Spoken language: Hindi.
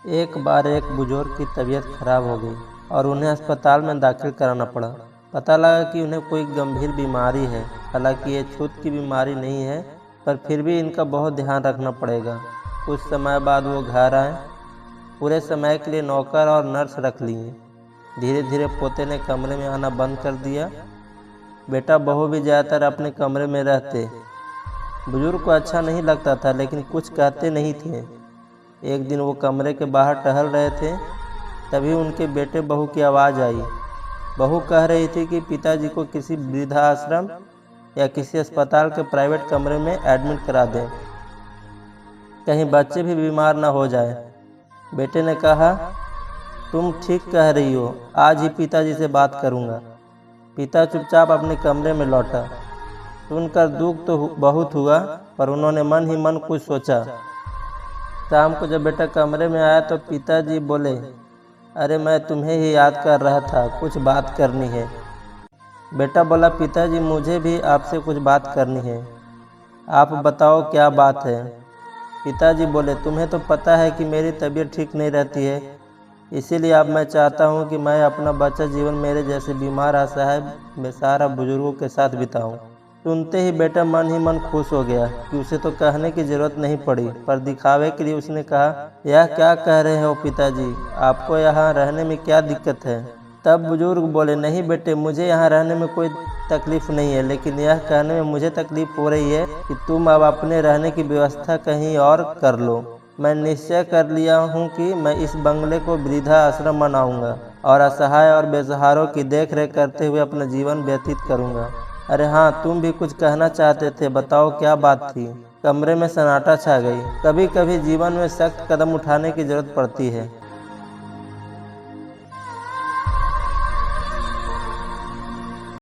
एक बार एक बुजुर्ग की तबीयत खराब हो गई और उन्हें अस्पताल में दाखिल कराना पड़ा। पता लगा कि उन्हें कोई गंभीर बीमारी है। हालांकि ये छूत की बीमारी नहीं है, पर फिर भी इनका बहुत ध्यान रखना पड़ेगा। कुछ समय बाद वो घर आए। पूरे समय के लिए नौकर और नर्स रख लिए। धीरे धीरे पोते ने कमरे में आना बंद कर दिया। बेटा बहू भी ज़्यादातर अपने कमरे में रहते। बुजुर्ग को अच्छा नहीं लगता था, लेकिन कुछ कहते नहीं थे। एक दिन वो कमरे के बाहर टहल रहे थे, तभी उनके बेटे बहू की आवाज़ आई। बहू कह रही थी कि पिताजी को किसी वृद्धाश्रम या किसी अस्पताल के प्राइवेट कमरे में एडमिट करा दें, कहीं बच्चे भी बीमार ना हो जाए। बेटे ने कहा, तुम ठीक कह रही हो, आज ही पिताजी से बात करूंगा। पिता चुपचाप अपने कमरे में लौटा। सुनकर दुख तो बहुत हुआ, पर उन्होंने मन ही मन कुछ सोचा। शाम को जब बेटा कमरे में आया तो पिताजी बोले, अरे मैं तुम्हें ही याद कर रहा था, कुछ बात करनी है। बेटा बोला, पिताजी मुझे भी आपसे कुछ बात करनी है। आप बताओ क्या बात है। पिताजी बोले, तुम्हें तो पता है कि मेरी तबीयत ठीक नहीं रहती है, इसीलिए अब मैं चाहता हूँ कि मैं अपना बचा जीवन मेरे जैसे बीमार असहाय बेसहारा बुजुर्गों के साथ बिताऊँ। सुनते ही बेटा मन ही मन खुश हो गया कि उसे तो कहने की जरूरत नहीं पड़ी, पर दिखावे के लिए उसने कहा, यह क्या कह रहे हो पिताजी, आपको यहाँ रहने में क्या दिक्कत है। तब बुजुर्ग बोले, नहीं बेटे, मुझे यहाँ रहने में कोई तकलीफ नहीं है, लेकिन यह कहने में मुझे तकलीफ हो रही है कि तुम अब अपने रहने की व्यवस्था कहीं और कर लो। मैं निश्चय कर लिया हूँ कि मैं इस बंगले को वृद्धा आश्रम बनाऊंगा और असहाय और बेसहारों की देख रेख करते हुए अपना जीवन व्यतीत करूंगा। अरे हाँ, तुम भी कुछ कहना चाहते थे, बताओ क्या बात थी। कमरे में सन्नाटा छा गई। कभी कभी जीवन में सख्त कदम उठाने की जरूरत पड़ती है।